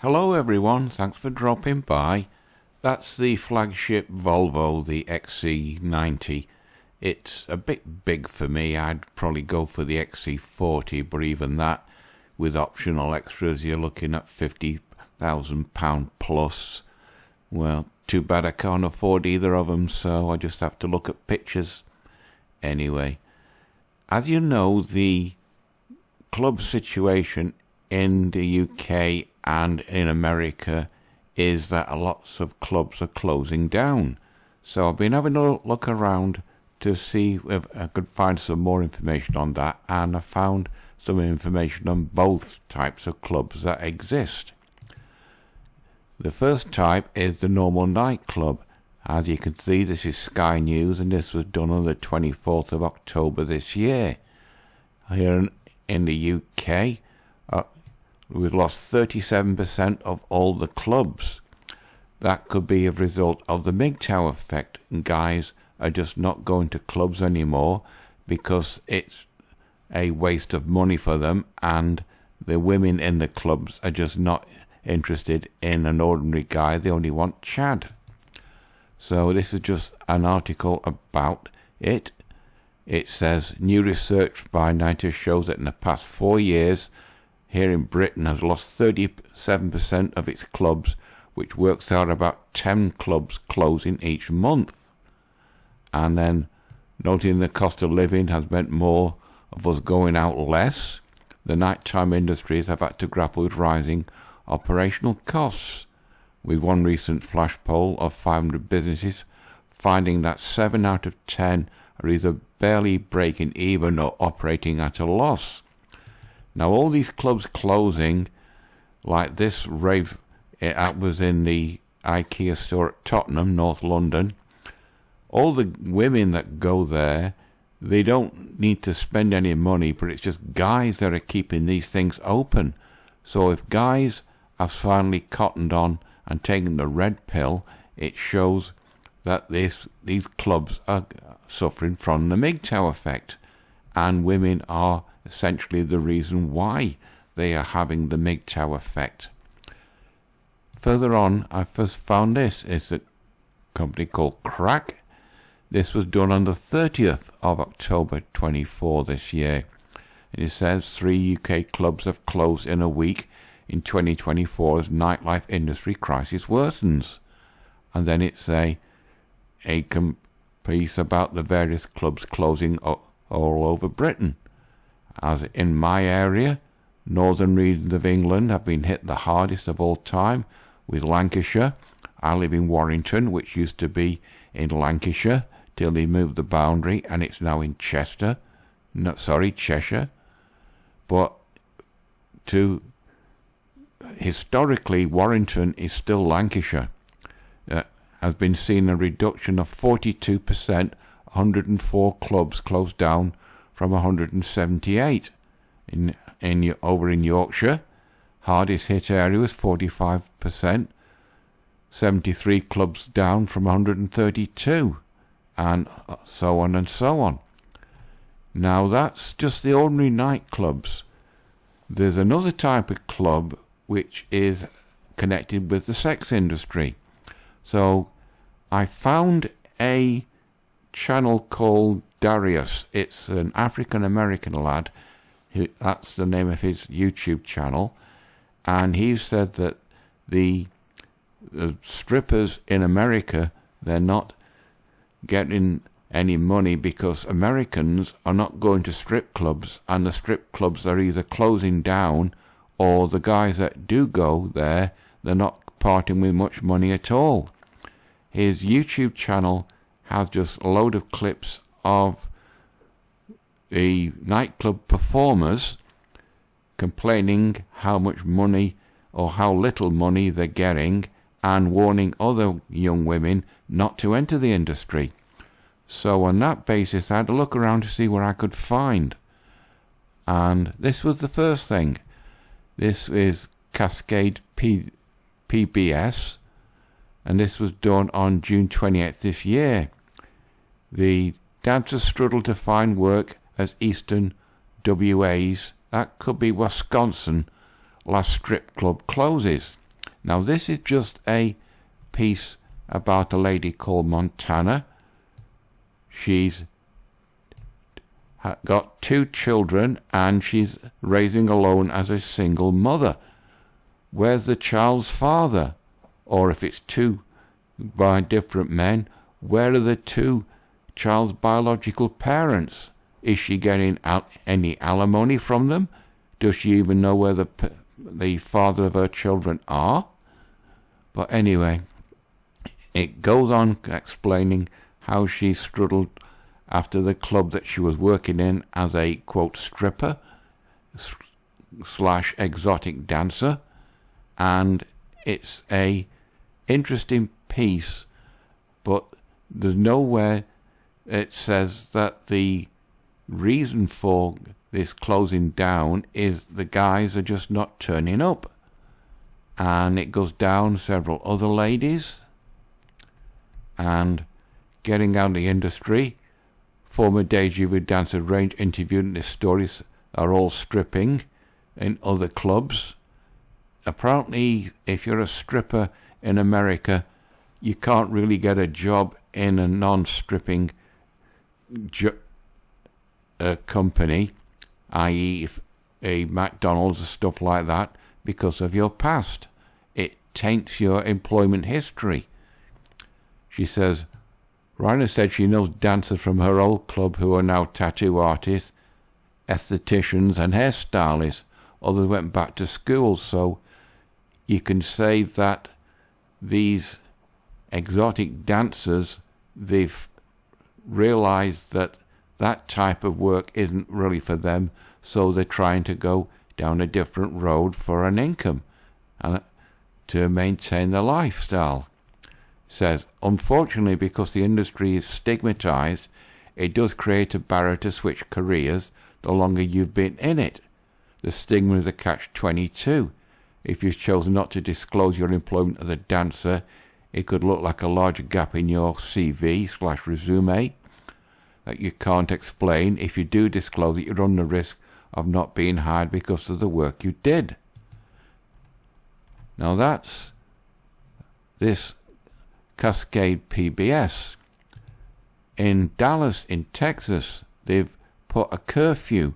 Hello everyone, thanks for dropping by. That's the flagship Volvo, the XC90. It's a bit big for me. I'd probably go for the XC40, but even that, with optional extras, you're looking at £50,000 plus. Well, too bad I can't afford either of them, so I just have to look at pictures. Anyway, as you know, the club situation in the UK and in America is that lots of clubs are closing down. So I've been having a look around to see if I could find some more information on that, and I found some information on both types of clubs that exist. The first type is the normal nightclub. As you can see, this is Sky News, and this was done on the 24th of October this year. Here in the UK, we've lost 37% of all the clubs. That could be a result of the MGTOW effect. Guys are just not going to clubs anymore because it's a waste of money for them, and the women in the clubs are just not interested in an ordinary guy. They only want Chad. So this is just an article about it. It says, new research by NITA shows that in the past 4 years, here in Britain has lost 37% of its clubs, which works out about 10 clubs closing each month. And then, noting the cost of living has meant more of us going out less, the nighttime industries have had to grapple with rising operational costs, with one recent flash poll of 500 businesses finding that 7 out of 10 are either barely breaking even or operating at a loss. Now, all these clubs closing, like this rave, it was in the IKEA store at Tottenham, North London. All the women that go there, they don't need to spend any money, but it's just guys that are keeping these things open. So if guys have finally cottoned on and taken the red pill, it shows that these clubs are suffering from the MGTOW effect, and women are essentially the reason why they are having the MGTOW effect. Further on, I first found this. It's a company called Crack. This was done on the 30th of October 24 this year. And it says 3 UK clubs have closed in a week in 2024 as nightlife industry crisis worsens. And then it's a piece about the various clubs closing all over Britain. As in my area, northern regions of England have been hit the hardest of all time, with Lancashire. I live in Warrington, which used to be in Lancashire till they moved the boundary, and it's now in Cheshire. But historically, Warrington is still Lancashire. Has been seen a reduction of 42%, 104 clubs closed down from 178 over in Yorkshire. Hardest hit area was 45%, 73 clubs down from 132, and so on and so on. Now that's just the ordinary nightclubs. There's another type of club which is connected with the sex industry. So I found a channel called Darius. It's an African-American lad. That's the name of his YouTube channel. And he said that the strippers in America, they're not getting any money because Americans are not going to strip clubs, and the strip clubs are either closing down, or the guys that do go there, they're not parting with much money at all. His YouTube channel has just a load of clips of the nightclub performers complaining how much money or how little money they're getting, and warning other young women not to enter the industry. So on that basis, I had to look around to see where I could find. And this was the first thing. This is Cascade PBS, and this was done on June 28th this year. The dancers struggle to find work as Eastern WA's, that could be Wisconsin, last strip club closes. Now, this is just a piece about a lady called Montana. She's got 2 children and she's raising alone as a single mother. Where's the child's father? Or if it's 2 by different men, where are the 2 child's biological parents? Is she getting any alimony from them? Does she even know where the father of her children are? But anyway, it goes on explaining how she struggled after the club that she was working in as a, quote, stripper / exotic dancer. And it's a interesting piece, but there's nowhere it says that the reason for this closing down is the guys are just not turning up. And it goes down several other ladies and getting out of the industry. Former Deja dancer range interviewed in this stories are all stripping in other clubs. Apparently, if you're a stripper in America, you can't really get a job in a non-stripping company, i.e. a McDonald's or stuff like that, because of your past. It taints your employment history. She says, Reiner said she knows dancers from her old club who are now tattoo artists, estheticians and hairstylists. Others went back to school, so you can say that these exotic dancers, they've realized that that type of work isn't really for them, so they're trying to go down a different road for an income and to maintain their lifestyle. Says, unfortunately, because the industry is stigmatized, it does create a barrier to switch careers the longer you've been in it. The stigma is a catch-22. If you've chosen not to disclose your employment as a dancer, it could look like a large gap in your CV/resume that you can't explain. If you do disclose it, you run the risk of not being hired because of the work you did. Now that's this Cascade PBS. In Dallas, in Texas, they've put a curfew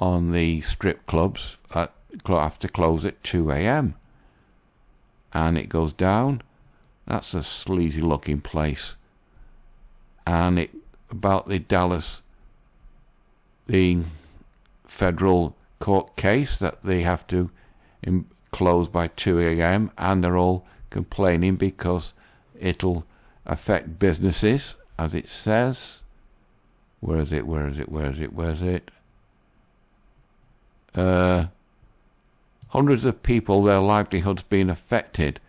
on the strip clubs have to close at 2 a.m. And it goes down. That's a sleazy looking place. And about the Dallas, the federal court case that they have to close by 2 a.m. and they're all complaining because it'll affect businesses, as it says. Where is it? Hundreds of people, their livelihoods being affected.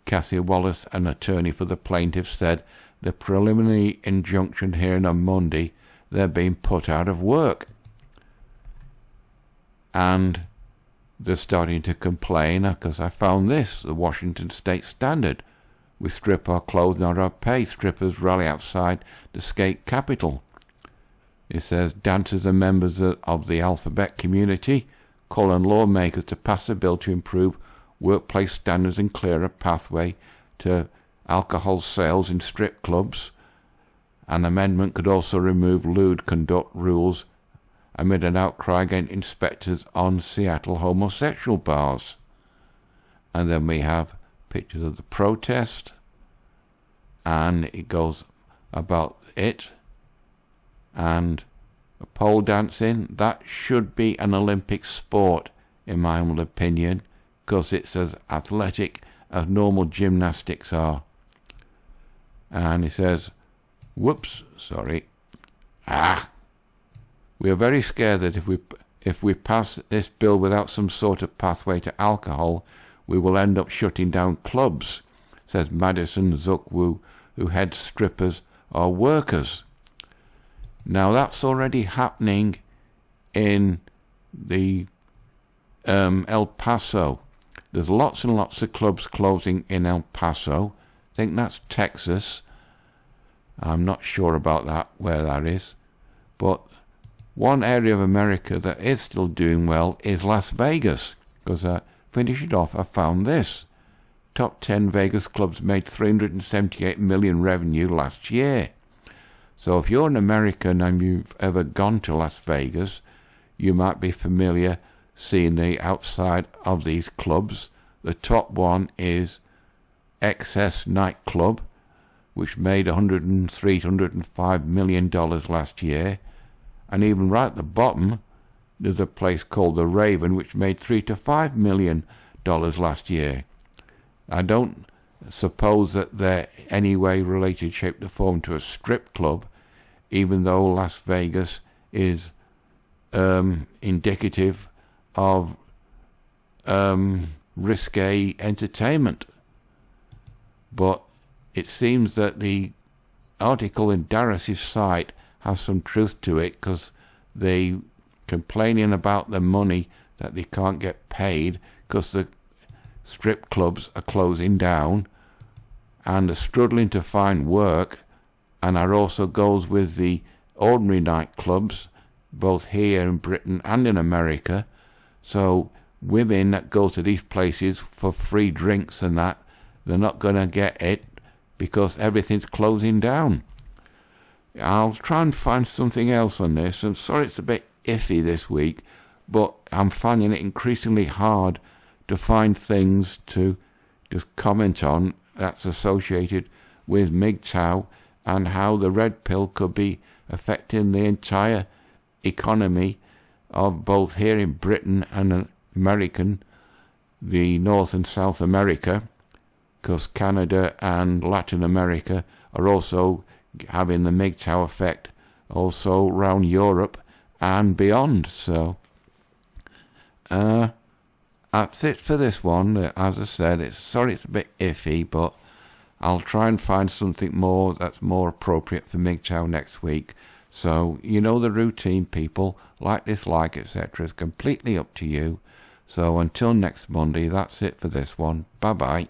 Cassie Wallace, an attorney for the plaintiffs, said the preliminary injunction hearing on Monday, they're being put out of work. And they're starting to complain because I found this, the Washington State Standard. We strip our clothes, not our pay. Strippers rally outside the state capitol. It says dancers and members of the alphabet community call on lawmakers to pass a bill to improve workplace standards and clear a pathway to alcohol sales in strip clubs. An amendment could also remove lewd conduct rules amid an outcry against inspectors on Seattle homosexual bars. And then we have pictures of the protest, and it goes about it. And pole dancing, that should be an Olympic sport, in my humble opinion, because it's as athletic as normal gymnastics are. And he says, we are very scared that if we pass this bill without some sort of pathway to alcohol, we will end up shutting down clubs, says Madison Zukwu, who heads Strippers Are Workers. Now that's already happening in the El Paso. There's lots and lots of clubs closing in El Paso. I think that's Texas. I'm not sure about that, where that is. But one area of America that is still doing well is Las Vegas. Because finish it off, I found this. top 10 Vegas clubs made $378 million revenue last year. So if you're an American and you've ever gone to Las Vegas, you might be familiar seeing the outside of these clubs. The top one is XS Nightclub, which made $105 million last year. And even right at the bottom, there's a place called the Raven, which made $3 to $5 million last year. I don't suppose that they're any way related, shape or form to a strip club, even though Las Vegas is indicative of risque entertainment. But it seems that the article in Darris's site has some truth to it, because they complaining about the money that they can't get paid because the strip clubs are closing down and are struggling to find work, and are also goes with the ordinary nightclubs both here in Britain and in America. So women that go to these places for free drinks and that, they're not going to get it because everything's closing down. I'll try and find something else on this. I'm sorry it's a bit iffy this week, but I'm finding it increasingly hard to find things to just comment on that's associated with MGTOW and how the red pill could be affecting the entire economy of both here in Britain and American, the North and South America, because Canada and Latin America are also having the MGTOW effect also around Europe and beyond. So that's it for this one. As I said, it's a bit iffy, but I'll try and find something more that's more appropriate for MGTOW next week. So you know the routine, people. Like, dislike, etc. is completely up to you. So until next Monday, that's it for this one. Bye bye.